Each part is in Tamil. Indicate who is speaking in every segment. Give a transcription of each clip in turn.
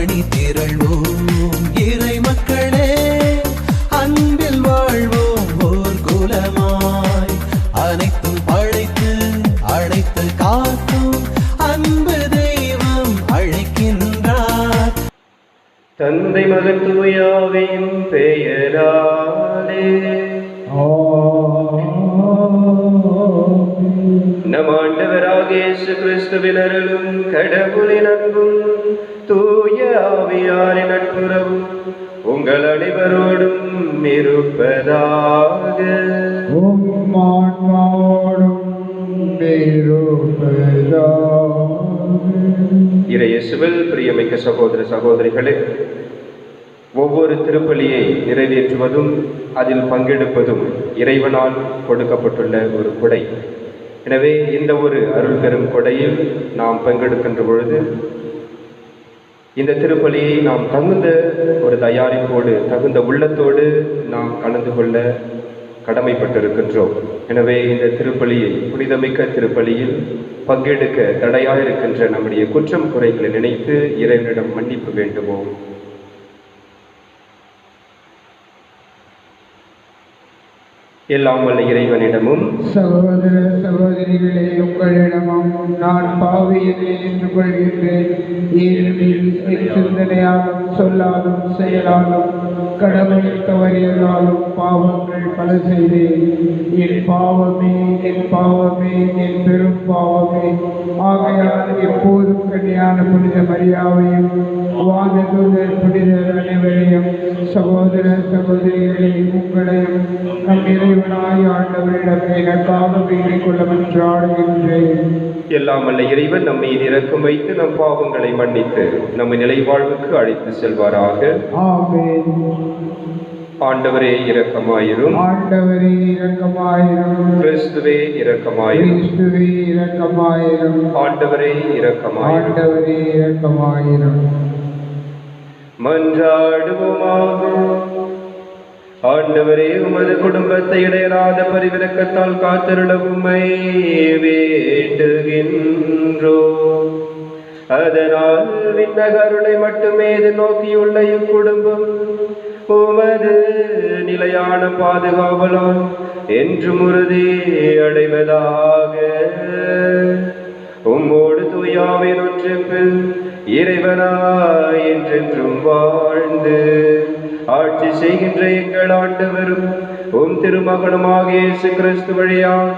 Speaker 1: அணி திரள்வோம் இறை மக்களே, அன்பில் வாழ்வோம் ஓர் குலமாய். அனைத்தும் படைத்து அழைத்து காக்கும் அன்பு தெய்வம் அழைக்கின்றார்.
Speaker 2: தந்தை மகன் தூயாவின் பெயராலே நம் ஆண்டவராகிய இயேசு கிறிஸ்துவின் அருளும் கடவுளின் அன்பும் தூய ஆவியாரின் நட்புறவும் உங்கள் அனைவரோடும் இருப்பதாக. இறையேசுவில் பிரியமிக்க சகோதர சகோதரிகளே, ஒவ்வொரு திருப்பலியை நிறைவேற்றுவதும் அதில் பங்கெடுப்பதும் இறைவனால் கொடுக்கப்பட்டுள்ள ஒரு கொடை. எனவே இந்த ஒரு அருள் பெறும் கொடையில் நாம் பங்கெடுக்கின்ற பொழுது இந்த திருப்பலியை நாம் தகுந்த ஒரு தயாரிப்போடு தகுந்த உள்ளத்தோடு நாம் கலந்து கொள்ள கடமைப்பட்டிருக்கின்றோம். எனவே இந்த திருப்பலியை, புனிதமிக்க திருப்பலியில் பங்கெடுக்க தடையாக இருக்கின்ற நம்முடைய குற்றம் குறைகளை நினைத்து இறைவனிடம் மன்னிப்பு வேண்டுவோம். எல்லாம் வல்ல இறைவனிடமும்
Speaker 3: சகோதர சகோதரிகளே, உங்களிடமும் நான் பாவியதை ஏற்றுக்கொள்கின்றேன். ஏனெனில் என் சிந்தனையாலும் சொல்லாலும் செயலாலும் கடவுளை தவறியதாலும் பாவங்கள் பல செய்தேன். என் பாவமே, என் பாவமே, என் பெரும் பாவமே. ஆகையால் எப்போதும் கன்னியான புனித மரியாவையும் வானதூதர் புனிதர் அனைவரையும், சகோதர சகோதரிகளை உங்களையும் நம் இறைவனாய் ஆண்டவரிடம் எனக்காக வேண்டிக் கொள்ள மன்றாடுகின்றேன்.
Speaker 2: எல்லாம் வல்ல இறைவன் நம்மை இரக்கம் வைத்து நம் பாவங்களை மன்னித்து நம்மை நிலை வாழ்வுக்கு அழைத்து செல்வாராக.
Speaker 3: ஆமென்.
Speaker 2: ஆண்டவரே இரக்கமாயிரும்.
Speaker 3: ஆண்டவரே இரக்கமாயிரும்.
Speaker 2: கிறிஸ்துவே இரக்கமாயிரும்.
Speaker 3: கிறிஸ்துவே இரக்கமாயிரும்.
Speaker 2: ஆண்டவரே இரக்கமாயிரும்.
Speaker 3: ஆண்டவரே இரக்கமாயிரும்.
Speaker 2: மன்றாடுவோமாக. ஆண்டவரே, உமது குடும்பத்தை இடையராத பரிவிரக்கத்தால் காத்திருள உம்மை வேண்டுகின்றோம். அதனால் விண்ணகருளை மட்டுமே நோக்கியுள்ள இக்குடும்பம் உமது நிலையான பாதுகாவலால் என்றும் உறுதி அடைவதாக. உம்மோடு தூயாவின் ஒன்றிப்பில் இறைவனாய் என்றென்றும் வாழ்ந்து ஆட்சி செய்கின்ற எங்கள் ஆண்டவரும் உம் திருமகனுமாக இயேசு கிறிஸ்து வழியாக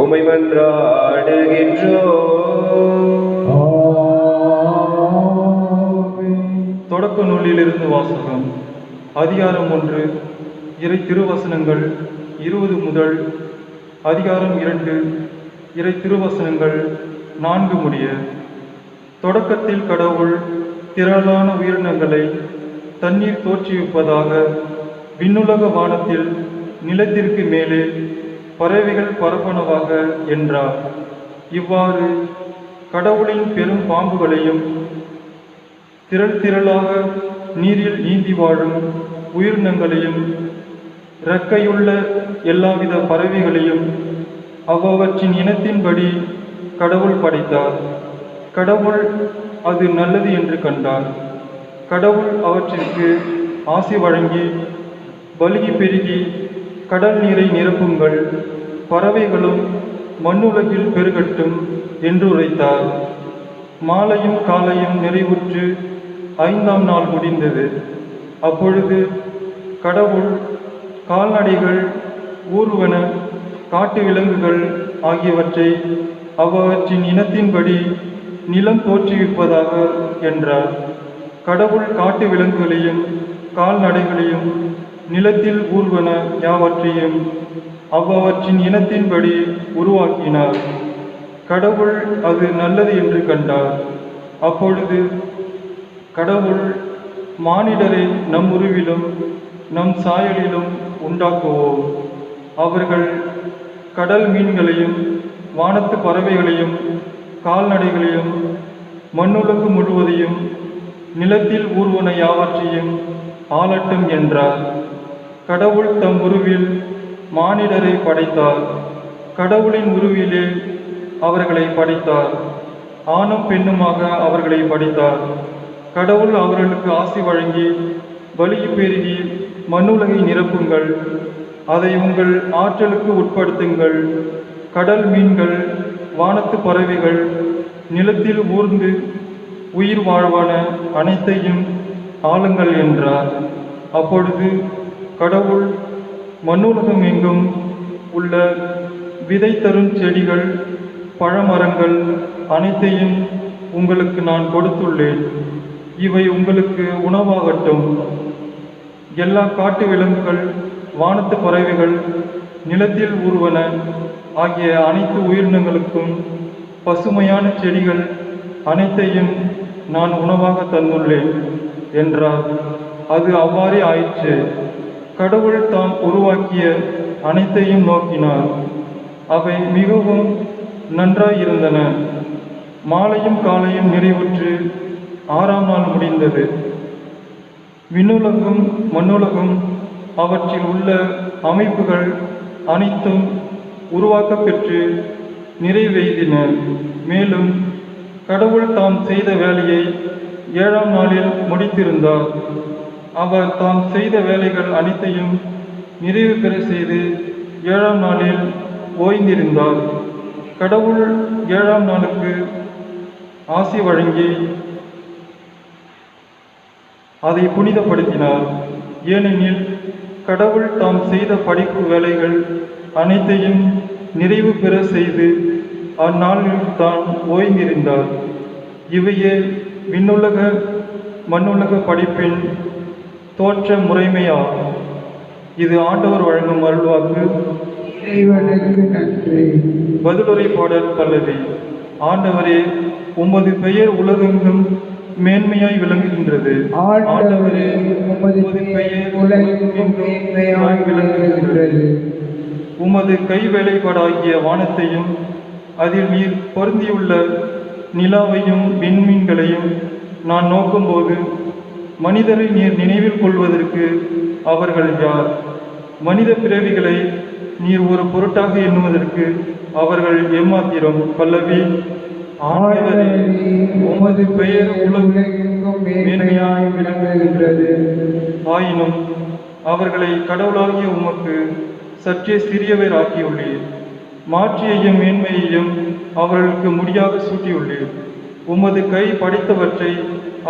Speaker 2: உம்மை மன்றாடுகின்றோம்.
Speaker 4: தொடக்க நூலிலிருந்து வாசகம். அதிகாரம் 1, இறை திருவசனங்கள் 20 முதல் அதிகாரம் 2, இறை திருவசனங்கள் 4 முடிய. தொடக்கத்தில் கடவுள் திரளான உயிரினங்களை தண்ணீர் தோற்றுவிப்பதாக விண்ணுலக வானத்தில் நிலத்திற்கு மேலே பறவைகள் பரப்பனவாக என்றார். இவ்வாறு கடவுளின் பெரும் பாம்புகளையும் திரள் திரளாக நீரில் நீந்தி வாழும் உயிரினங்களையும் இறக்கையுள்ள எல்லாவித பறவைகளையும் அவ்வவற்றின் இனத்தின்படி கடவுள் படைத்தார். கடவுள் அது நல்லது என்று கண்டார். கடவுள் அவற்றிற்கு ஆசி வழங்கி, பலுகி பெருகி கடல் நீரை நிரப்புங்கள், பறவைகளும் மண்ணுலகில் பெருகட்டும் என்று உரைத்தார். மாலையும் காலையும் நிறைவுற்று 5ஆம் நாள் முடிந்தது. அப்பொழுது கடவுள் கால்நடைகள், ஊர்வன, காட்டு விலங்குகள் ஆகியவற்றை அவ்வவற்றின் இனத்தின்படி நிலம் தோற்றுவிப்பதாக என்றார். கடவுள் காட்டு விலங்குகளையும் கால்நடைகளையும் நிலத்தில் ஊர்வன யாவற்றையும் அவ்வவற்றின் இனத்தின்படி உருவாக்கினார். கடவுள் அது நல்லது என்று கண்டார். அப்பொழுது கடவுள், மானிடரை நம் உருவிலும் நம் சாயலிலும் உண்டாக்குவோம். அவர்கள் கடல் மீன்களையும் வானத்து பறவைகளையும் கால்நடைகளையும் மண்ணுலகு முழுவதையும் நிலத்தில் ஊர்வன யாவற்றையும் ஆளட்டும் என்றார். கடவுள் தம் உருவில் மானிடரை படைத்தார். கடவுளின் உருவிலே அவர்களை படைத்தார். ஆணும் பெண்ணுமாக அவர்களை படைத்தார். கடவுள் அவர்களுக்கு ஆசி வழங்கி வலியை பெருகி மண்ணுலகை நிரப்புங்கள், அதை உங்கள் ஆற்றலுக்கு உட்படுத்துங்கள். கடல் மீன்கள், வானத்து பறவைகள், நிலத்தில் ஊர்ந்து உயிர் வாழ்வான அனைத்தையும் ஆளுங்கள் என்றார். அப்பொழுது கடவுள் மண்ணுலகம் எங்கும் உள்ள விதை தரும் செடிகள், பழமரங்கள் அனைத்தையும் உங்களுக்கு நான் கொடுத்துள்ளேன். இவை உங்களுக்கு உணவாகட்டும். எல்லா காட்டு விலங்குகள், வானத்து பறவைகள், நிலத்தில் ஊர்வன ஆகிய அனைத்து உயிரினங்களுக்கும் பசுமையான செடிகள் அனைத்தையும் நான் உணவாக தந்துள்ளேன் என்றார். அது அவ்வாறே ஆயிற்று. கடவுள் தாம் உருவாக்கிய அனைத்தையும் நோக்கினார். அவை மிகவும் நன்றாயிருந்தன. மாலையும் காலையும் நிறைவுற்று 6ஆம் நாள் முடிந்தது. விண்ணுலகும் மண்ணுலகும் அவற்றில் உள்ள அமைப்புகள் அனைத்தும் உருவாக்கப்பெற்று நிறைவெய்தின. மேலும் கடவுள் தாம் செய்த வேலையை 7ஆம் நாளில் முடித்திருந்தார். அவர் தாம் செய்த வேலைகள் அனைத்தையும் நிறைவு பெற செய்து 7ஆம் நாளில் ஓய்ந்திருந்தார். கடவுள் 7ஆம் நாளுக்கு ஆசி வழங்கி அதை புனிதப்படுத்தினார். ஏனெனில் கடவுள் தாம் செய்த படைப்பு வேலைகள் அனைத்தையும் நிறைவு பெற செய்து அந்நாளில் தான் ஓய்ந்திருந்தார். இவையே விண்ணுலக மண்ணுலக படைப்பின் தோற்ற முறைமையாகும். இது ஆண்டவர் வழங்கும் அருள்வாக்கு.
Speaker 3: இறைவனுக்கு நன்றி.
Speaker 4: பதிலுரை பாடல் பல்லவி. ஆண்டவரே, உமது பெயர் உலகெங்கும் மேன்மையாய் விளங்குகின்றது.
Speaker 3: ஆண்டவரே, உமது பெயர் உலகெங்கும் மேன்மையாய் விளங்குகின்றது.
Speaker 4: உமது கைவேலைப்பாடாகிய வானத்தையும் அதில் நீர் பொருந்தியுள்ள நிலாவையும் விண்மீன்களையும் நான் நோக்கும்போது, மனிதரை நீர் நினைவில் கொள்வதற்கு அவர்கள் யார்? மனித பிறவிகளை நீர் ஒரு பொருட்டாக எண்ணுவதற்கு அவர்கள் ஏமாத்திரம். பல்லவி. ஆண்டவரே, உமது பெயர்
Speaker 3: உலகெங்கும் மேன்மையாய் விளங்குகின்றது.
Speaker 4: ஆயினும் அவர்களை கடவுளாகிய உமக்கு சற்றே சிறியவர் ஆக்கியுள்ளீர். மாட்சியையும் மேன்மையையும் அவர்களுக்கு முடியாக சூட்டியுள்ளீர். உமது கை படைத்தவற்றை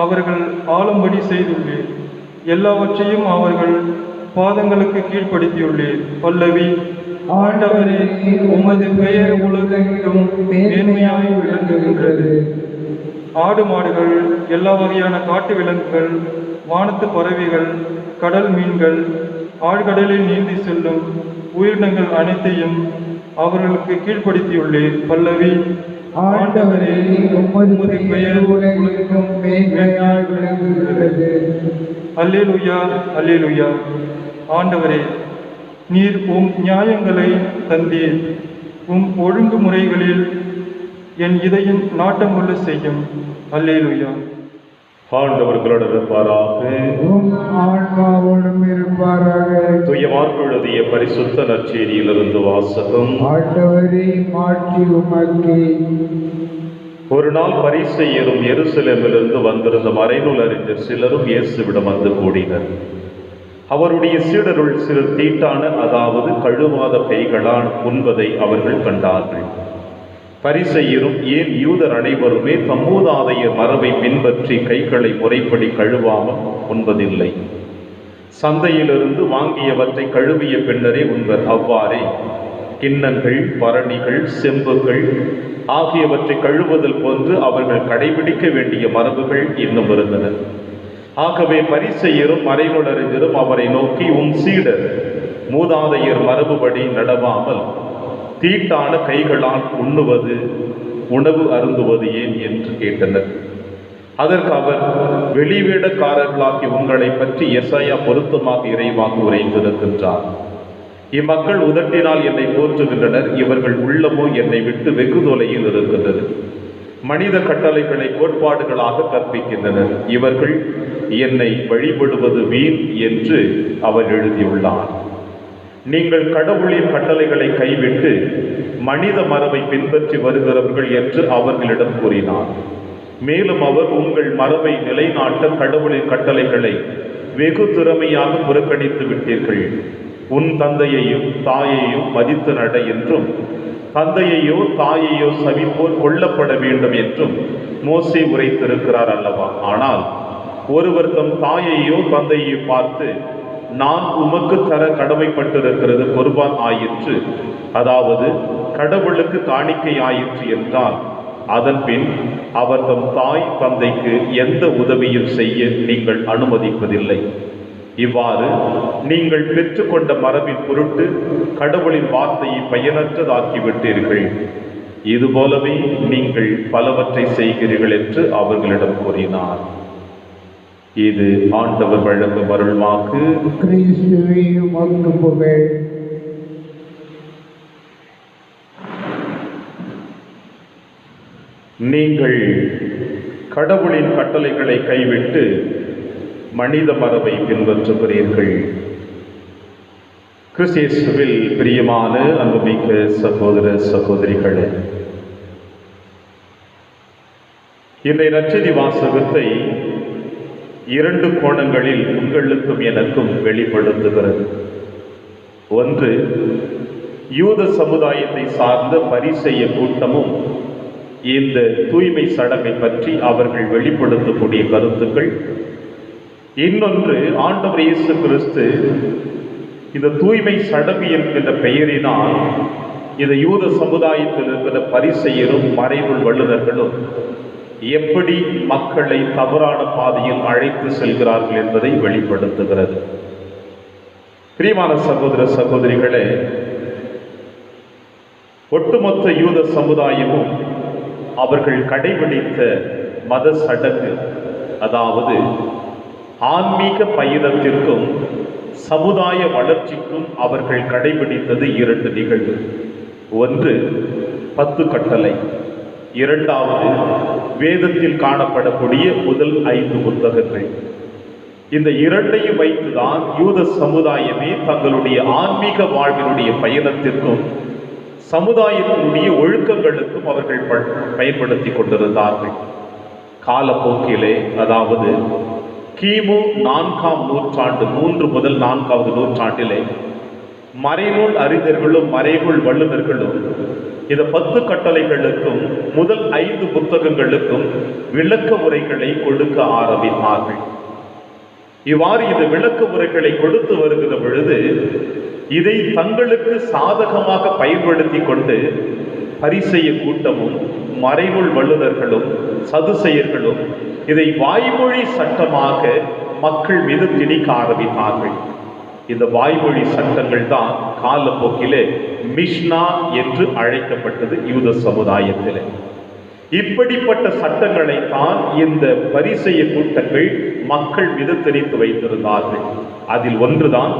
Speaker 4: அவர்கள் ஆளும்படி செய்துள்ளீர். எல்லாவற்றையும் அவர்கள் பாதங்களுக்கு கீழ்ப்படுத்தியுள்ளீர். பல்லவி. ஆண்டவரே, உமது பெயர் உலகெங்கும் மேன்மையாய் விளங்குகின்றது. ஆடு மாடுகள், எல்லா வகையான காட்டு விலங்குகள், வானத்து பறவைகள், கடல் மீன்கள், ஆழ்கடலில் நீந்தி செல்லும் உயிரினங்கள் அனைத்தையும் அவர்களுக்கு கீழ்ப்படுத்தியுள்ளேன். பல்லவி.
Speaker 3: ஆண்டவரே, உமது பெயர் உலகெங்கும் மேன்மையாய் விளங்குகின்றது.
Speaker 4: அல்லேலூயா, அல்லேலூயா. ஆண்டவரே, நீர் உம் நியாயங்களை தந்தீர். உம் ஒழுங்குமுறைகளில் என் இதயம் நாட்டமுள்ள செய்யும். அல்லேலூயா.
Speaker 5: ஆண்டவர்களோடு இருப்பாராக.
Speaker 3: உம் ஆன்மாவோடும் இருப்பாராக.
Speaker 5: தூய மார்க்கு எழுதிய பரிசுத்த நற்செய்தியிலிருந்து வாசகம்.
Speaker 3: ஆண்டவரே, மாட்சி உமக்கே.
Speaker 5: ஒரு நாள் பரிசேயரும் எருசலேமிலிருந்து வந்திருந்த மறைநூல் அறிஞர் சிலரும் இயேசுவிடம் வந்து கூடினர். அவருடைய சீடருள் சிலர் தீட்டான, அதாவது கழுவாத கைகளால் உண்பதை அவர்கள் கண்டார்கள். பரிசேயரும், ஏன் யூதர் அனைவருமே மூதாதையர் மரபை பின்பற்றி கைகளை முறைப்படி கழுவாமல் உண்பதில்லை? சந்தையிலிருந்து வாங்கியவற்றை கழுவிய பின்னரே உண்பர். அவ்வாறே கிண்ணங்கள், பரணிகள், செம்புகள் ஆகியவற்றை கழுவுதல் போன்று அவர்கள் கடைபிடிக்க வேண்டிய மரபுகள் இன்னும் இருந்தன. ஆகவே பரிசேயரும் மறைநூல் அறிஞரும் அவரை நோக்கி, உம் சீடர் மூதாதையர் மரபுபடி நடவாமல் தீட்டான கைகளால் உணவு அருந்துவது ஏன் என்று கேட்டனர். அதற்கு அவர், வெளிவேடக்காரர்களாகி உங்களை பற்றி எசாயா பொருத்தமாக இறைவாக்கு உரைத்திருக்கின்றார். இம்மக்கள் உதட்டினால் என்னை போற்றுகின்றனர், இவர்கள் உள்ளமோ என்னை விட்டு வெகு தொலையில் இருக்கின்றது. மனித கட்டளைகளை கோட்பாடுகளாக கற்பிக்கின்றனர். இவர்கள் என்னை வழிபடுவது வீண் என்று அவர் எழுதியுள்ளார். நீங்கள் கடவுளின் கட்டளைகளை கைவிட்டு மனித மரபை பின்பற்றி வருகிறவர்கள் என்று அவர்களிடம் கூறினார். மேலும் அவர் உங்கள் மரபை நிலைநாட்ட கடவுளின் கட்டளைகளை வெகு திறமையாக புறக்கணித்து விட்டீர்கள். உன் தந்தையையும் தாயையும் மதித்து நட என்றும் தந்தையையோ தாயையோ சபிப்போர் கொல்லப்பட வேண்டும் என்றும் மோசே உரைத்திருக்கிறார் அல்லவா? ஆனால் ஒருவர் தம் தாயையோ தந்தையையோ பார்த்து, நான் உமக்கு தர கடமைப்பட்டிருக்கிறது குர்பான் ஆயிற்று, அதாவது கடவுளுக்கு காணிக்கை ஆயிற்று என்றால், அதன் பின் அவர் தம் தாய் தந்தைக்கு எந்த உதவியும் செய்ய நீங்கள் அனுமதிப்பதில்லை. இவ்வாறு நீங்கள் பெற்றுக்கொண்ட மரபின் பொருட்டு கடவுளின் வார்த்தையை பயனற்றதாக்கிவிட்டீர்கள். இதுபோலவே நீங்கள் பலவற்றை செய்கிறீர்கள் என்று அவர்களிடம் கூறினார். இது ஆண்டவர் வழங்கும் அருள்வாக்கு.
Speaker 3: கிறிஸ்துவே உமக்கு புகழ்.
Speaker 5: நீங்கள் கடவுளின் கட்டளைகளை கைவிட்டு மனித மரபை பின்பற்றுகிறீர்கள். கிறிஸ்துவில் பிரியமான அன்புமிக்க சகோதர சகோதரிகளே, இன்றைய நற்செய்தி வாசகத்தை 2 கோணங்களில் உங்களுக்கும் எனக்கும் வெளிப்படுத்துகிறது. ஒன்று, யூத சமுதாயத்தை சார்ந்த பரிசேய கூட்டமும் இந்த தூய்மை சடங்கை பற்றி அவர்கள் வெளிப்படுத்தக்கூடிய கருத்துக்கள். இன்னொன்று, ஆண்டவர் இயேசு கிறிஸ்து இந்த தூய்மை சடங்கு என்கின்ற பெயரினால் இந்த யூத சமுதாயத்தில் இருக்கிற பரிசேயரும் மறைநூல் வல்லுநர்களும் எப்படி மக்களை தவறான பாதையில் அழைத்து செல்கிறார்கள் என்பதை வெளிப்படுத்துகிறது. பிரியமான சகோதர சகோதரிகளே, ஒட்டுமொத்த யூத சமுதாயமும் அவர்கள் கடைபிடித்த மத சடங்கு, அதாவது ஆன்மீக பயணத்திற்கும் சமுதாய வளர்ச்சிக்கும் அவர்கள் கடைபிடித்தது 2 நிகழ்வு. ஒன்று 10 கட்டளை, இரண்டாவது வேதத்தில் காணப்படக்கூடிய முதல் 5 புத்தகங்கள். இந்த 2ஐயும் வைத்துதான் யூத சமுதாயமே தங்களுடைய ஆன்மீக வாழ்வினுடைய பயணத்திற்கும் சமுதாயத்தினுடைய ஒழுக்கங்களுக்கும் அவர்கள் பயன்படுத்தி கொண்டிருந்தார்கள். காலப்போக்கிலே, அதாவது கிமு 4ஆம் நூற்றாண்டு, 3 முதல் 4வது நூற்றாண்டிலே மறைநூல் அறிஞர்களும் மறைநூல் வல்லுநர்களும் இந்த 10 கட்டளைகளுக்கும் முதல் 5 புத்தகங்களுக்கும் விளக்க உரைகளை கொடுக்க ஆரம்பித்தார்கள். இவ்வாறு இந்த விளக்க உரைகளை கொடுத்து வருகிற பொழுது இதை தங்களுக்கு சாதகமாக பயன்படுத்தி கொண்டு பரிசேய கூட்டமும் மறைநூல் வல்லுநர்களும் சதுசேயர்களும் இதை வாய்மொழி சட்டமாக மக்கள் மீது திணிக்க ஆரம்பித்தார்கள். இந்த வாய்மொழி சட்டங்கள் தான் காலப்போக்கிலே மிஷ்னா என்று அழைக்கப்பட்டது யூத சமுதாயத்திலே. இப்படிப்பட்ட சட்டங்களை தான் இந்த பரிசேய கூட்டங்கள் மக்கள் மீது திணித்து வைத்திருந்தார்கள். அதில் ஒன்றுதான்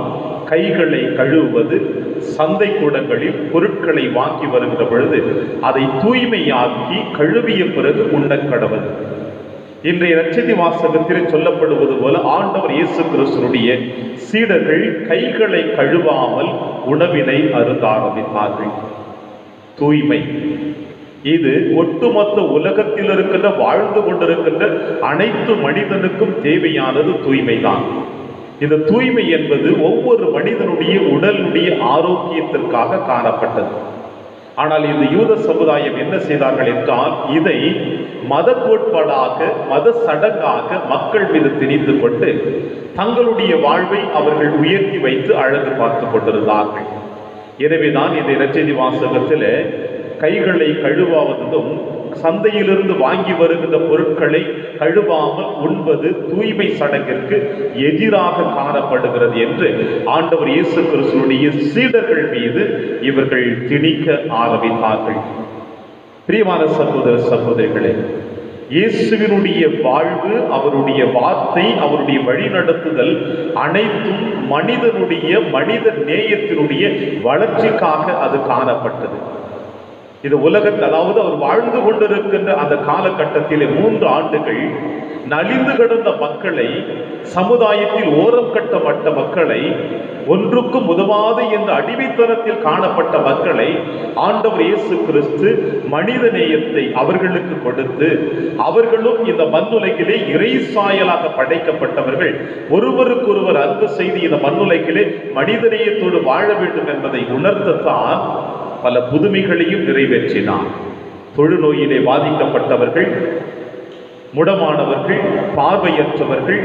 Speaker 5: கைகளை கழுவுவது. சந்தை கூடங்களில் பொருட்களை வாங்கி வருகிற பொழுது அதை தூய்மையாக்கி கழுவிய பிறகு உண்ணக்கடவது. இன்றைய நற்செய்தி வாசகத்தில் சொல்லப்படுவது போல ஆண்டவர் இயேசு கிறிஸ்துவினுடைய சீடர்கள் கைகளை கழுவாமல் உணவினை அருந்த ஆரம்பித்தார்கள். தூய்மை இது ஒட்டுமொத்த உலகத்தில் இருக்கின்ற வாழ்ந்து கொண்டிருக்கின்ற அனைத்து மனிதனுக்கும் தேவையானது தூய்மைதான். இந்த தூய்மை என்பது ஒவ்வொரு மனிதனுடைய உடலுடைய ஆரோக்கியத்திற்காக காணப்பட்டது. ஆனால் இந்த யூத சமுதாயம் என்ன செய்தார்கள் என்றால், இதை மத கோட்பாடாக மத சடங்காக மக்கள் மீது திணித்து கொண்டு தங்களுடைய வாழ்வை அவர்கள் உயர்த்தி வைத்து அழகு பார்த்து கொண்டிருந்தார்கள். எனவேதான் இந்த நற்செய்தி வாசகத்தில் கைகளை கழுவாவதும் சந்தையிலிருந்து வாங்கி வருகின்ற பொருட்களை கழுவாமல் உண்பது தூய்மை சடங்கிற்கு எதிராக காணப்படுகிறது என்று ஆண்டவர் இயேசு கிறிஸ்துவினுடைய சீடர்கள் மீது இவர்கள் திணிக்க ஆரம்பித்தார்கள். பிரியமான சகோதர சகோதரிகளே, இயேசுவினுடைய வாழ்வு, அவருடைய வார்த்தை, அவருடைய வழிநடத்துதல் அனைத்தும் மனிதனுடைய மனித நேயத்தினுடைய வளர்ச்சிக்காக அது காணப்பட்டது. இது உலகத்தில், அதாவது அவர் வாழ்ந்து கொண்டிருக்கின்ற அந்த காலகட்டத்திலே 3 ஆண்டுகள் நலிந்து கிடந்த மக்களை, சமுதாயத்தில் ஓரம் கட்டப்பட்ட மக்களை, ஒன்றுக்கும் உதவாது என்ற அடிமைத்தனத்தில் காணப்பட்ட மக்களை ஆண்டவர் இயேசு கிறிஸ்து மனித நேயத்தை அவர்களுக்கு கொடுத்து, அவர்களும் இந்த மண்ணுலகிலே இறை சாயலாக படைக்கப்பட்டவர்கள், ஒருவருக்கொருவர் அன்பு செய்து இந்த மண்ணுலகிலே மனித நேயத்தோடு வாழ வேண்டும் என்பதை உணர்த்தத்தான் பல புதுமைகளையும் நிறைவேற்றினார். தொழுநோயிலே பாதிக்கப்பட்டவர்கள், முடமானவர்கள், பார்வையற்றவர்கள்,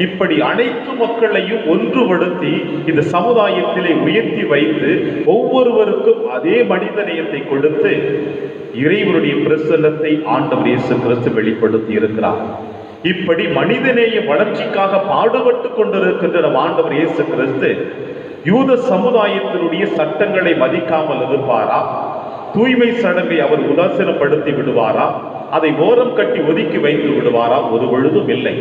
Speaker 5: இப்படி அனைத்து மக்களையும் ஒன்றுபடுத்தி இந்த சமுதாயத்திலே உயர்த்தி வைத்து ஒவ்வொருவருக்கும் அதே மனித நேயத்தை கொடுத்து இறைவனுடைய பிரசன்னத்தை ஆண்டவர் இயேசு கிறிஸ்து வெளிப்படுத்தி இருக்கிறார். இப்படி மனிதநேய வளர்ச்சிக்காக பாடுபட்டு கொண்டிருக்கின்ற நம் ஆண்டவர் இயேசு கிறிஸ்து யூத சமுதாயத்தினுடைய சட்டங்களை மதிக்காமல் இருப்பாரா? தூய்மை சடங்கை அவர் உதாசீனப்படுத்தி விடுவாரா? அதை ஓரம் கட்டி ஒதுக்கி வைத்து விடுவாரா? ஒரு பொழுதும் இல்லை.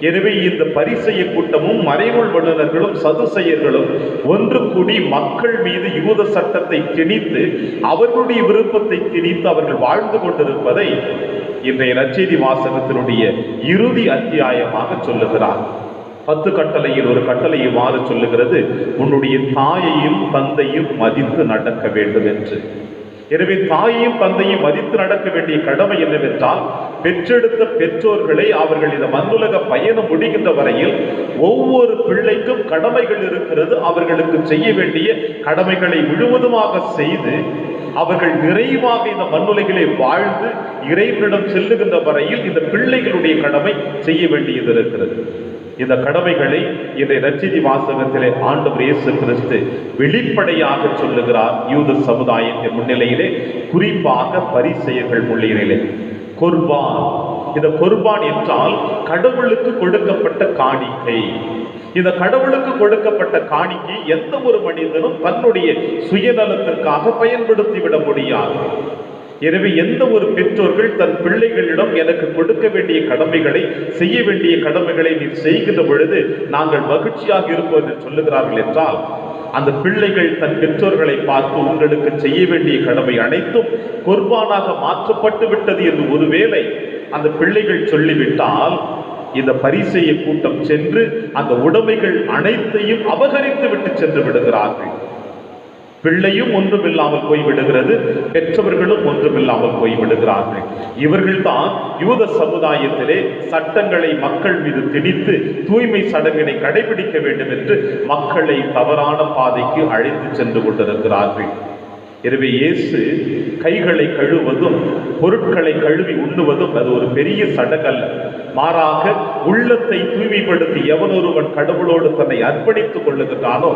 Speaker 5: எனவே இந்த பரிசேய கூட்டமும் மறைநூல் வல்லுநர்களும் சதுசேயர்களும் ஒன்று கூடி மக்கள் மீது யூத சட்டத்தை திணித்து, அவர்களுடைய விருப்பத்தை திணித்து அவர்கள் வாழ்ந்து கொண்டிருப்பதை இன்றைய நற்செய்தி வாசகத்தினுடைய இறுதி அத்தியாயமாக சொல்லுகிறார். 10 கட்டளையில் ஒரு கட்டளை இவ்வாறு சொல்லுகிறது: உன்னுடைய தாயையும் தந்தையும் மதித்து நடக்க வேண்டும் என்று. எனவே தாயையும் தந்தையும் மதித்து நடக்க வேண்டிய கடமை என்னவென்றால், பெற்றெடுத்த பெற்றோர்களை அவர்கள் இந்த மண்ணுலக பயணம் முடிகின்ற வரையில் ஒவ்வொரு பிள்ளைக்கும் கடமைகள் இருக்கிறது. அவர்களுக்கு செய்ய வேண்டிய கடமைகளை முழுவதுமாக செய்து அவர்கள் நிறைவாக இந்த மண்ணுலகிலே வாழ்ந்து இறைவனிடம் செல்லுகின்ற வரையில் இந்த பிள்ளைகளுடைய கடமை செய்ய வேண்டியது இருக்கிறது. இந்த கடமைகளை இன்றைய நற்செய்தி வாசகத்திலே ஆண்டவர் இயேசு கிறிஸ்து வெளிப்படையாக சொல்லுகிறார். யூத சமுதாயத்தின் முன்னிலையிலே, குறிப்பாக பரிசேயர்கள் முன்னிலையிலே. குர்பான், இந்த குர்பான் என்றால் கடவுளுக்கு கொடுக்கப்பட்ட காணிக்கை. இந்த கடவுளுக்கு கொடுக்கப்பட்ட காணிக்கை எந்த ஒரு மனிதனும் தன்னுடைய சுயநலத்திற்காக பயன்படுத்திவிட முடியாது. எனவே எந்த ஒரு பெற்றோர்கள் தன் பிள்ளைகளிடம் எனக்கு கொடுக்க வேண்டிய கடமைகளை, செய்ய வேண்டிய கடமைகளை நீ செய்கின்ற பொழுது நாங்கள் மகிழ்ச்சியாக இருப்போம் என்று சொல்லுகிறார்கள் என்றால், அந்த பிள்ளைகள் தன் பெற்றோர்களை பார்த்து உங்களுக்கு செய்ய வேண்டிய கடமை அனைத்தும் குர்பானாக மாற்றப்பட்டு விட்டது என்று ஒருவேளை அந்த பிள்ளைகள் சொல்லிவிட்டால், இந்த பரிசேய கூட்டம் சென்று அந்த உடைமைகள் அனைத்தையும் அபகரித்து விட்டு சென்று விடுகிறார்கள். பிள்ளையும் ஒன்றுமில்லாமல் போய்விடுகிறது, பெற்றவர்களும் ஒன்றுமில்லாமல் போய்விடுகிறார்கள். இவர்கள்தான் யூத சமுதாயத்திலே சட்டங்களை மக்கள் மீது திணித்து தூய்மை சடங்கினை கடைபிடிக்க வேண்டும் என்று மக்களை தவறான பாதைக்கு அழைத்து சென்று கொண்டிருக்கிறார்கள். எனவே இயேசு கைகளை கழுவதும் பொருட்களை கழுவி உண்ணுவதும் அது ஒரு பெரிய சடங்கல்ல. மாறாக உள்ளத்தை தூய்மைப்படுத்தி எவனொருவன் கடவுளோடு தன்னை அர்ப்பணித்துக் கொள்ளுகிறானோ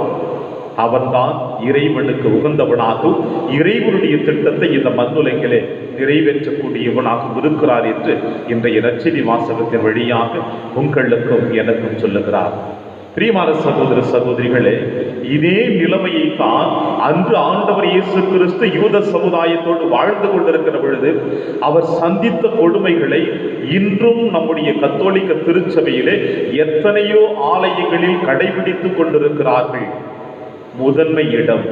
Speaker 5: அவன்தான் இறைவனுக்கு உகந்தவனாகவும் இறைவனுடைய திட்டத்தை இந்த மண்ணுலகிலே நிறைவேற்றக்கூடியவனாகவும் இருக்கிறார் என்று இன்றைய நற்செய்தி வாசகத்தின் வழியாக உங்களுக்கும் எனக்கும் சொல்லுகிறார். பிரியமான சகோதர சகோதரிகளே, இதே நிலைமையை தான் அன்று ஆண்டவர் இயேசு கிறிஸ்து யூத சமுதாயத்தோடு வாழ்ந்து கொண்டிருக்கிற பொழுது அவர் சந்தித்த கொடுமைகளை இன்றும் நம்முடைய கத்தோலிக்க திருச்சபையிலே எத்தனையோ ஆலயங்களில் கடைபிடித்துக் கொண்டிருக்கிறார்கள். முதன்மை இடம்,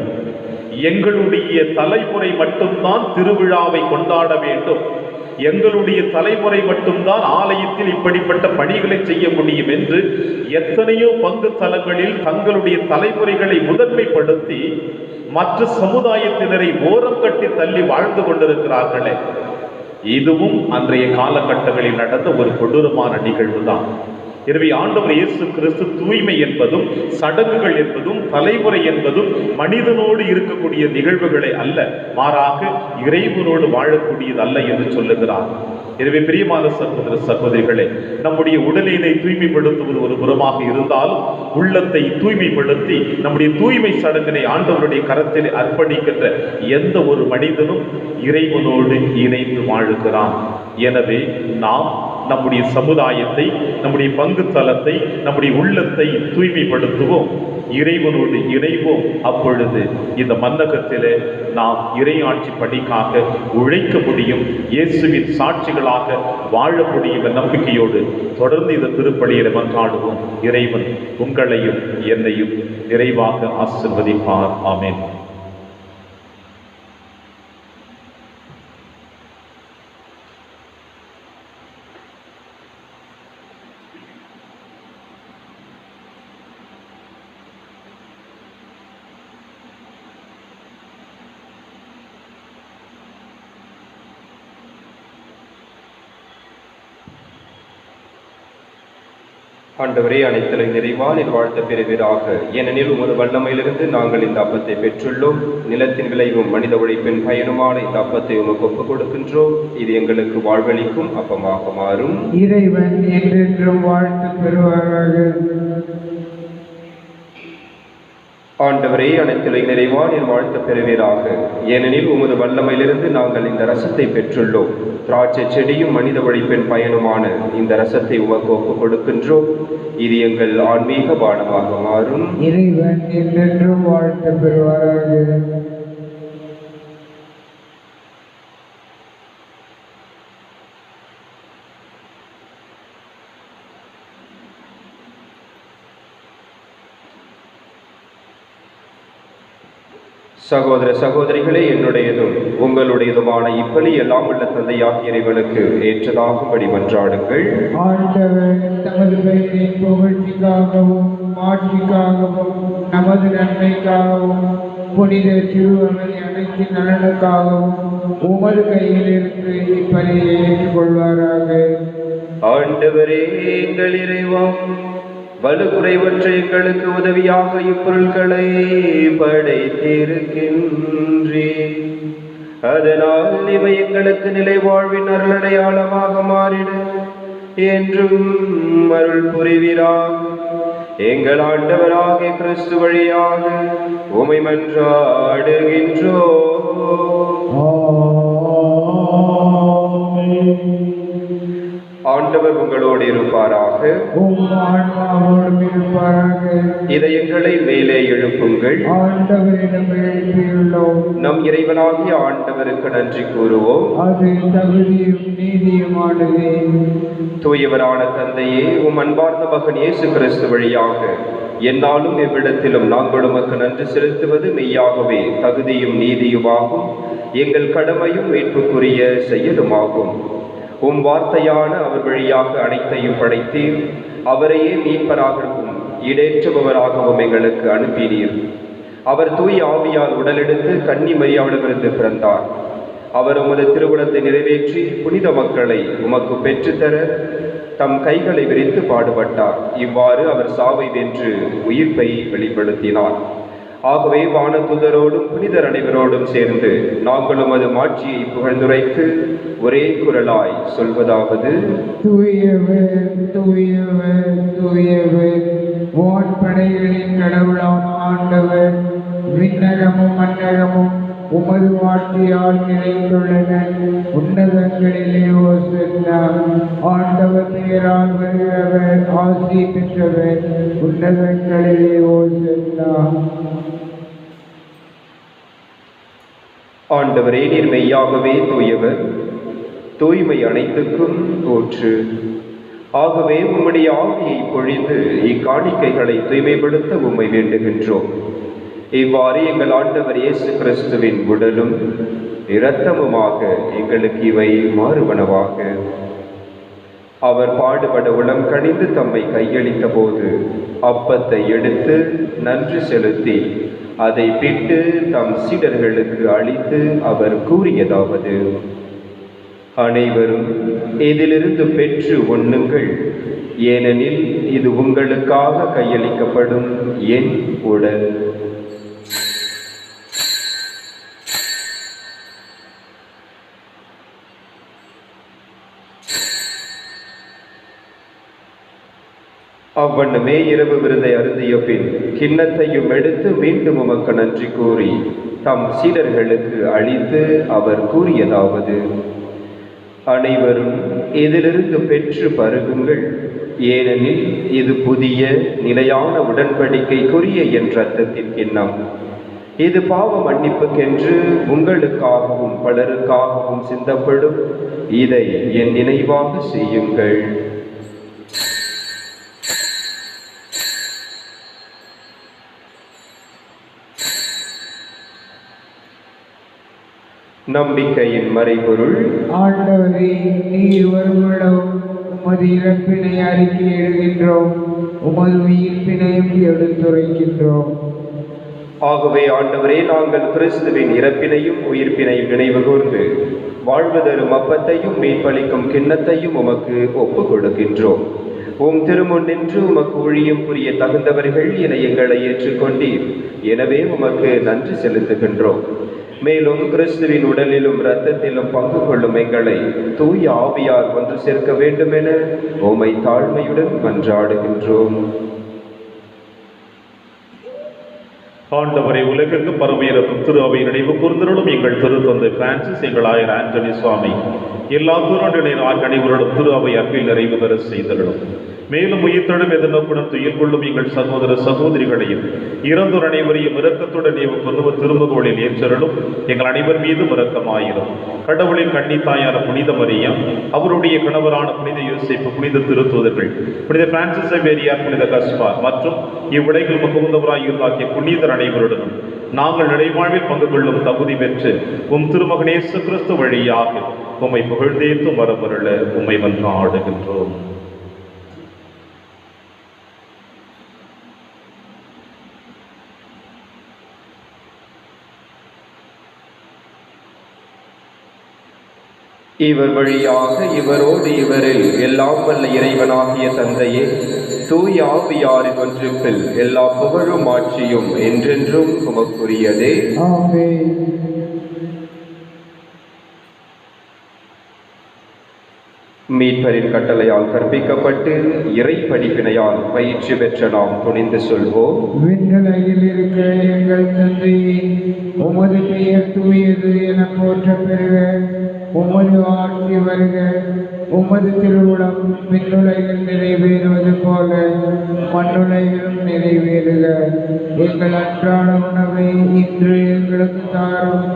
Speaker 5: எங்களுடைய தலைமுறை மட்டும்தான் திருவிழாவை கொண்டாட வேண்டும், எங்களுடைய தலைமுறை மட்டும்தான் ஆலயத்தில் இப்படிப்பட்ட பணிகளை செய்ய முடியும் என்று எத்தனையோ பங்கு தலங்களில் தங்களுடைய தலைமுறைகளை முதன்மைப்படுத்தி மற்ற சமுதாயத்தினரை ஓரம் கட்டி தள்ளி வாழ்ந்து கொண்டிருக்கிறார்களே, இதுவும் அன்றைய காலகட்டங்களில் நடந்த ஒரு கொடூரமான நிகழ்வு தான். எனவே ஆண்டவர் இயேசு கிறிஸ்து தூய்மை என்பதும் சடங்குகள் என்பதும் தலைமுறை என்பதும் மனிதனோடு இருக்கக்கூடிய நிகழ்வுகளை அல்ல, மாறாக இறைவனோடு வாழக்கூடியது அல்ல என்று சொல்லுகிறார். எனவே பிரியமான சகோதர சகோதரிகளே, நம்முடைய உடலினை தூய்மைப்படுத்துவது ஒரு புறமாக இருந்தாலும் உள்ளத்தை தூய்மைப்படுத்தி நம்முடைய தூய்மை சடங்கினை ஆண்டவருடைய கரத்தில் அர்ப்பணிக்கின்ற எந்த ஒரு மனிதனும் இறைவனோடு இணைந்து வாழுகிறான். எனவே நாம் நம்முடைய சமுதாயத்தை, நம்முடைய பங்கு தலத்தை, நம்முடைய உள்ளத்தை தூய்மைப்படுத்துவோம், இறைவனோடு இணைவோம். அப்பொழுது இந்த மன்னகத்திலே நாம் இறையாட்சி பணிக்காக உழைக்க முடியும், இயேசுவின் சாட்சிகளாக வாழ முடியும் என்ற நம்பிக்கையோடு தொடர்ந்து இந்த திருப்பலியில மன்றாடுவோம். இறைவன் உங்களையும் என்னையும் நிறைவாக ஆசீர்வதிப்பார். ஆமென்.
Speaker 2: ஆண்டவரே, அனைத்தலை நிறைவால் வாழ்த்த பெறுவீராக. ஏனெனில் உமது வல்லமையிலிருந்து நாங்கள் இந்த அப்பத்தை பெற்றுள்ளோம். நிலத்தின் விளைவும் மனித உழைப்பின் பயனுமான இந்த அப்பத்தை உமக்கு ஒப்புக் கொடுக்கின்றோம். இது எங்களுக்கு வாழ்வளிக்கும் அப்பமாக மாறும்.
Speaker 3: இறைவன் என்றென்றும் வாழ்த்து பெறுவாராக.
Speaker 2: ஆண்டவரே, அனைத்தலை நிறைவால் வாழ்த்த பெறுவீராக. ஏனெனில் உமது வல்லமையிலிருந்து நாங்கள் இந்த ரசத்தை பெற்றுள்ளோம். திராட்சை செடியும் மனித உழைப்பின் பயனுமான இந்த ரசத்தை உமக்கு ஒப்புக் கொடுக்கின்றோம். இது எங்கள் ஆன்மீக பானமாக மாறும்.
Speaker 3: இறைவன் என்றென்றும் வாழ்த்து பெறுவாராக.
Speaker 2: சகோதர சகோதரிகளே, என்னுடையதும் உங்களுடையதுமான இப்பலி எல்லாம் உள்ள தந்தையாகிய இறைவனுக்கு ஏற்றதாகும்படி மன்றாடுங்கள்.
Speaker 3: ஆண்டவர் தமது பெயரின் புகழ்ச்சிக்காகவும் மாட்சிக்காகவும் நமது நன்மைக்காகவும் புனித திருவமை அனைத்து நலனுக்காகவும் உமது கையில் இருந்து இப்பலியை ஏற்றுக்கொள்வாராக.
Speaker 2: ஆண்டவரே, எங்கள் இறைவா, வலுக்குறைவற்ற எங்களுக்கு உதவியாக இப்பொருட்களை படைத்திருக்கின்றேன். அதனால் இவை எங்களுக்கு நிலை வாழ்வின் அருளடையாளமாக மாறிட என்றும் அருள் புரிவீராக. எங்கள் ஆண்டவராகிய கிறிஸ்து வழியாக உமை மன்றாடுகின்றோம். ஆண்டவர் உங்களோடு இருப்பாராக. இதயங்களை மேலே எழுப்புங்கள். நம் இறைவனாகிய ஆண்டவருக்கு நன்றி கூறுவோம்.
Speaker 3: அது தகுதியும் நீதியுமானதே.
Speaker 2: தூயவரான தந்தையே, உம் அன்பார்ந்த மகன் இயேசு கிறிஸ்து வழியாக என்னாலும் எவ்விடத்திலும் நாங்கள் உமக்கு நன்றி செலுத்துவது மெய்யாகவே தகுதியும் நீதியுமாகும். எங்கள் கடமையும் மீட்புக்குரிய செயலுமாகும். உம் வார்த்தையான அவர் வழியாக அனைத்தையும் படைத்தீர். அவரையே மீட்பராகவும் ஈடேற்றுபவராகவும் எங்களுக்கு அனுப்பினீர். அவர் தூய் ஆவியால் உடலெடுத்து கன்னி மரியாவிடமிருந்து பிறந்தார். அவர் உமது திருவுளத்தை நிறைவேற்றி புனித மக்களை உமக்கு பெற்றுத்தர தம் கைகளை விரித்து பாடுபட்டார். இவ்வாறு அவர் சாவை வென்று உயிர்ப்பை வெளிப்படுத்தினார். ஆகவே வானதூதரோடும் புனிதர் அனைவரோடும் சேர்ந்து நாங்களும் அது மாட்சியை புகழ்ந்துரைத்து ஒரே குரலாய் சொல்வதாவது:
Speaker 3: தூயவர் தூயவர் தூயவர், வான்படைகளின் கடவுளாம் ஆண்டவர். விண்ணகமும் மன்னகமும் உமது மாட்சியால் நிறைந்துள்ளன. உன்னதங்களிலே ஓசன்னா. ஆண்டவர் பெயரால் வருகிறவர் ஆசி பெற்றவர். உன்னதங்களிலே ஓசன்னா.
Speaker 2: ஆண்டவரே, நீர் மெய்யாகவே தூயவர், தூய்மை அனைத்துக்கும் ஊற்று. ஆகவே உம்முடைய ஆவியை பொழிந்து இக்காணிக்கைகளை தூய்மைப்படுத்த உம்மை வேண்டுகின்றோம். இவ்வாறு எங்கள் ஆண்டவர் இயேசு கிறிஸ்துவின் உடலும் இரத்தமுமாக எங்களுக்கு இவை மாறுவனவாக. அவர் பாடுபட உளம் கனிந்து தம்மை கையளித்த போது அப்பத்தை எடுத்து நன்றி செலுத்தி அதை பிட்டு தம் சீடர்களுக்கு அளித்து அவர் கூறியதாவது: அனைவரும் இதிலிருந்து பெற்று உண்ணுங்கள், ஏனெனில் இது உங்களுக்காக கையளிக்கப்படும் என் உடல். அவ்வண்ணமே இரவு விருந்தை அருந்திய பின் கிண்ணத்தையும் எடுத்து மீண்டும் உமக்கு நன்றி கூறி தம் சீடர்களுக்கு அளித்து அவர் கூறியதாவது: அனைவரும் இதிலிருந்து பெற்று பருகுங்கள், ஏனெனில் இது புதிய நிலையான உடன்படிக்கைக்குரிய என் இரத்தத்தின் கிண்ணம். இது பாவ மன்னிப்புக்கென்று உங்களுக்காகவும் பலருக்காகவும் சிந்தப்படும். இதை என் நினைவாக செய்யுங்கள். நம்பிக்கையின் மறைபொருள்:
Speaker 3: ஆண்டவரே, நீர் வருமிடம் உமது இறப்பினை அறிக்கையிடுகின்றோம், உமது உயிர்ப்பினையும் எடுத்துரைக்கின்றோம்.
Speaker 2: ஆகவே ஆண்டவரே, நாங்கள் கிறிஸ்துவின் இறப்பினையும் உயிர்ப்பினையும் நினைவு கூர்ந்து வாழ்வு தரும் அப்பத்தையும் மீட்பளிக்கும் கிண்ணத்தையும் உமக்கு ஒப்புக் கொடுக்கின்றோம். உம் திருமுன் நின்று உமக்கு ஊழியம் புரிய தகுந்தவர்கள் என எங்களை ஏற்றுக்கொண்டீர். எனவே உமக்கு நன்றி செலுத்துகின்றோம். மேலும் கிறிஸ்துவின் உடலிலும் இரத்தத்திலும் பங்கு கொள்ளும் எங்களை தூய ஆவியார் ஒன்று சேர்க்க வேண்டும் என உம்மை தாழ்மையுடன் மன்றாடுகின்றோம்.
Speaker 5: ஆண்டவரை உலகிற்கு பரவியிருக்கும் திரு அவை நினைவு கூர்ந்தருளும் எங்கள் திருத்தந்தை பிரான்சிஸ், எங்கள் ஆயர் ஆண்டனி சுவாமி, எல்லா துறநிலையினர் அனைவருடன் திரு அவை அன்பில் நிறைவு பெற செய்தருளும். மேலும் உயிர்த்தெழும் எதிர்நோக்குடன் துயில் கொள்ளும் எங்கள் சகோதர சகோதரிகளையும் இறந்தோர் அனைவரையும் இரக்கத்துடன் கொண்டு திருமகளில் ஏற்றருளும். எங்கள் அனைவர் மீதும் இரக்கமாயிரும். கடவுளின் கன்னித்தாயான புனித மரியாம், அவருடைய கணவரான புனித யோசேப்பு, புனித திருத்தூதர்கள், புனித பிரான்சிஸ் சேவேரியார், புனித கஸ்பார் மற்றும் இவ்வுலகில் முகமுந்தவராய் இருந்தாக்கிய புனிதர் அனைவருடனும் நாங்கள் நிறைவாழ்வில் பங்கு கொள்ளும் தகுதி பெற்று உம் திருமகன் இயேசு கிறிஸ்து வழியாக உம்மை புகழ்ந்தேத்தும் வரமருள உம்மை மன்றாடுகின்றோம்.
Speaker 2: இவர் வழியாக இவரோடு இவரில் எல்லாம் வல்ல இறைவனாகிய தந்தையே, தூய ஆவியாரின் ஒன்றுப்பில் எல்லா புகழும் ஆட்சியும் என்றென்றும் உமக்குரியதே.
Speaker 3: ஆமென்.
Speaker 2: மீட்பரின் கட்டளையால் கற்பிக்கப்பட்டு இறை படிப்பினையால் பயிற்சி பெற்ற நாம் துணிந்து சொல்வோம்.
Speaker 3: விண்ணுலகில் இருக்கிற எங்கள் தந்தையே, உமது பெயர் தூயது என போற்ற பெறுக. உமது ஆட்சி வருக. உமது திருவுளம் விண்ணுலகில் நிறைவேறுவது போல மண்ணுலகிலும் நிறைவேறுக. எங்கள் அன்றாட உணவை இன்று எங்களுக்கு தாரும்.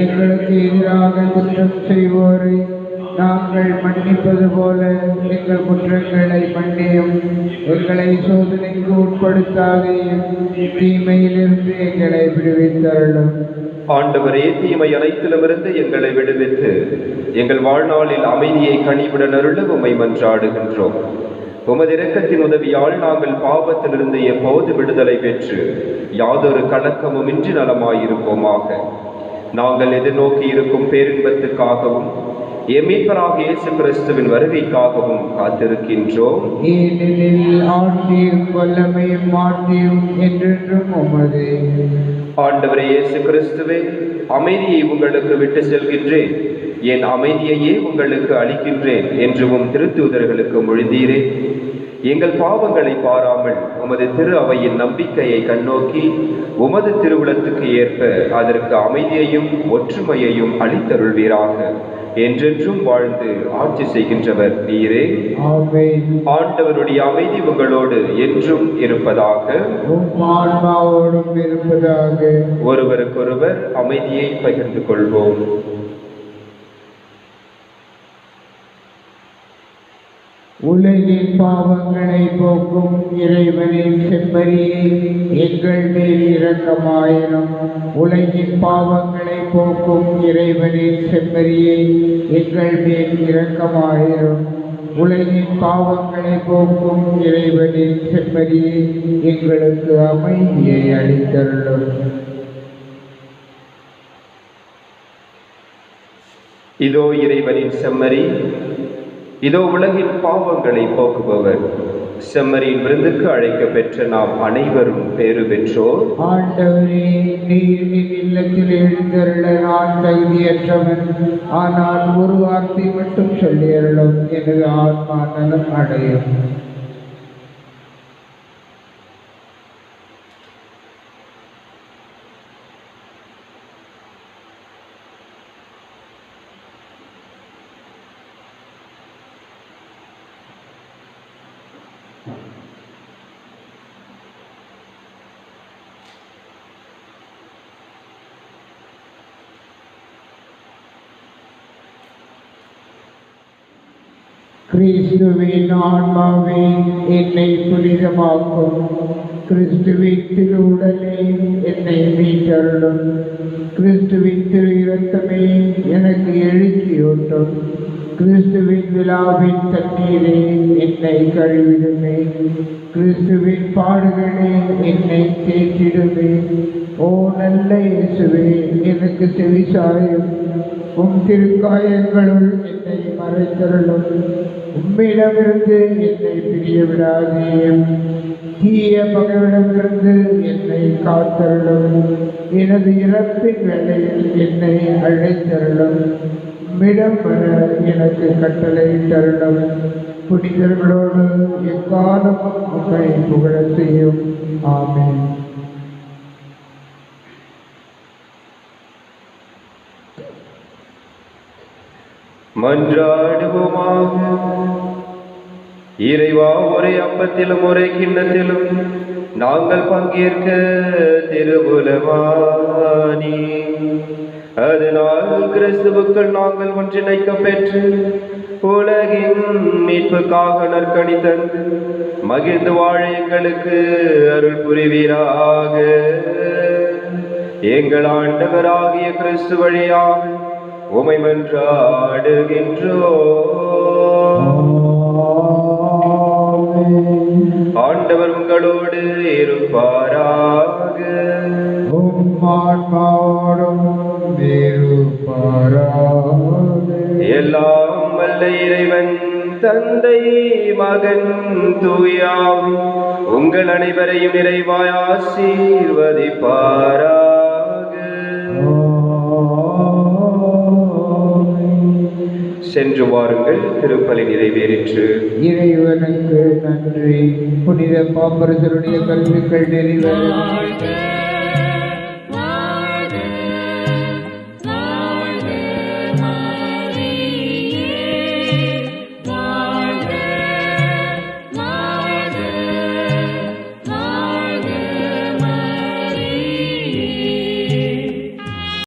Speaker 3: எங்களுக்கு எதிராக குற்றம் செய்வோரை நாங்கள் மன்னிப்பது போல எங்கள் குற்றங்களை மன்னியும். எங்களை சோதனைக்கு உட்படுத்தாதையும் தீமையிலிருந்து எங்களை விடுவித்தருளும்.
Speaker 2: ஆண்டவரே, தீமை அனைத்திலுமிருந்து எங்களை விடுவித்து எங்கள் வாழ்நாளில் அமைதியை கனிவுடன் அருள உம்மை மன்றாடுகின்றோம். உமது இரக்கத்தின் உதவியால் நாங்கள் பாவத்திலிருந்து எப்போது விடுதலை பெற்று யாதொரு கலக்கமும் இன்றி நலமாயிருப்போமாக. நாங்கள் எதிர்நோக்கி இருக்கும் பேரின்பத்துக்காகவும் மீட்பராக இயேசு கிறிஸ்துவின் வருகைக்காகவும் காத்திருக்கின்றோம்.
Speaker 3: ஏனெனில் ஆட்சியும் வல்லமையும் மாற்றியும் என்றென்றும் உமதே.
Speaker 2: ஆண்டவரே இயேசு கிறிஸ்துவே, அமைதியை உங்களுக்கு விட்டு செல்கின்றேன், என் அமைதியையே உங்களுக்கு அளிக்கின்றேன் என்று உம் திருத்தூதர்களுக்கு மொழிந்தீரே. எங்கள் பாவங்களை பாராமல் உமது திரு அவையின் நம்பிக்கையை கண்ணோக்கி உமது திருவுளத்துக்கு ஏற்ப அதற்கு அமைதியையும் ஒற்றுமையையும் அளித்தருள்வீராக. என்றென்றும் வாழ்ந்து ஆட்சி செய்கின்றவர் நீரே.
Speaker 3: ஆமென்.
Speaker 2: ஆண்டவருடைய அமைதி உங்களோடு என்றும் இருப்பதாக.
Speaker 3: ஆன்மாவோடும் இருப்பதாக.
Speaker 2: ஒருவருக்கொருவர் அமைதியை பகிர்ந்து கொள்வோம்.
Speaker 3: உலகின் பாவங்களை போக்கும் இறைவனின் செம்மறியே, எங்கள் மேல் இரக்கமாயிரும். உலகின் பாவங்களை போக்கும் இறைவனின் செம்மறியே, எங்கள் மேல் இரக்கமாயிரும். உலகின் பாவங்களை போக்கும் இறைவனின் செம்மறியே, எங்களுக்கு அமைதியை அளித்தருளும்.
Speaker 2: இதோ இறைவனின் செம்மறி, இதோ உலகின் பாவங்களை போக்குபவர். செம்மறியின் விருந்துக்கு அழைக்க பெற்ற நாம் அனைவரும் பேறு பெற்றோர்.
Speaker 3: ஆண்டவரே, நீர் என் இல்லத்தில் எழுந்தருள நான் தகுதியற்றவன். ஆனால் ஒரு வார்த்தை மட்டும் சொல்லியருளும், எனது ஆத்மா நலம் அடையும். கிறிஸ்துவின் ஆன்மாவே என்னை புனிதமாக்கும். கிறிஸ்துவின் திரு உடலே என்னை மீட்டருளும். கிறிஸ்துவின் திரு இரத்தமே எனக்கு எழுச்சியூட்டும். கிறிஸ்துவின் விழாவின் தண்ணீரே என்னை கழுவிடுமே. கிறிஸ்துவின் பாடுகளே என்னை தேற்றிடுமே. ஓ நல்ல இயேசுவே, எனக்கு செவிசாயும். உம் திருக்காயங்களுள் என்னை மறைத்தருளும். உம்மிடமிருந்து என்னை பிரிய விடாதேயும். தீய பகைவிடமிருந்து என்னை காத்தருளும். எனது இறப்பின் வேளையில் என்னை அழைத்தருளும். உம்மிடம் வர எனக்கு கட்டளையிட்டருளும். புனிதர்களோடு எக்காலமும் உம்மை புகழச் செய்யும். ஆமென்.
Speaker 2: மன்றாடுவோமாக. இறைவா, ஒரே அப்பத்திலும் ஒரே கிண்ணத்திலும் நாங்கள் பங்கேற்க திருவுலமானி. அதனால் கிறிஸ்துவுக்குள் நாங்கள் ஒன்றிணைக்க பெற்று உலகின் மீட்புக்காக நற்கனி தந்து மகிழ்ந்து வாழ எங்களுக்கு அருள் புரிவீராக. எங்கள் ஆண்டவராகிய கிறிஸ்து வழியாக உமை மன்றாடுகின்றோம். ஆண்டவர் உங்களோடு இருப்பாராக. எல்லாம் வல்ல இறைவன் தந்தை மகன் தூயாவி உங்கள் அனைவரையும் நிறைவாய் ஆசீர்வதிப்பாராக. சென்று வாருங்கள், திருப்பலி நிறைவேறிற்று.
Speaker 3: இறைவனுக்கு நன்றி. புனித பாப்பரசருடைய கருத்துக்கள் நிறைவேற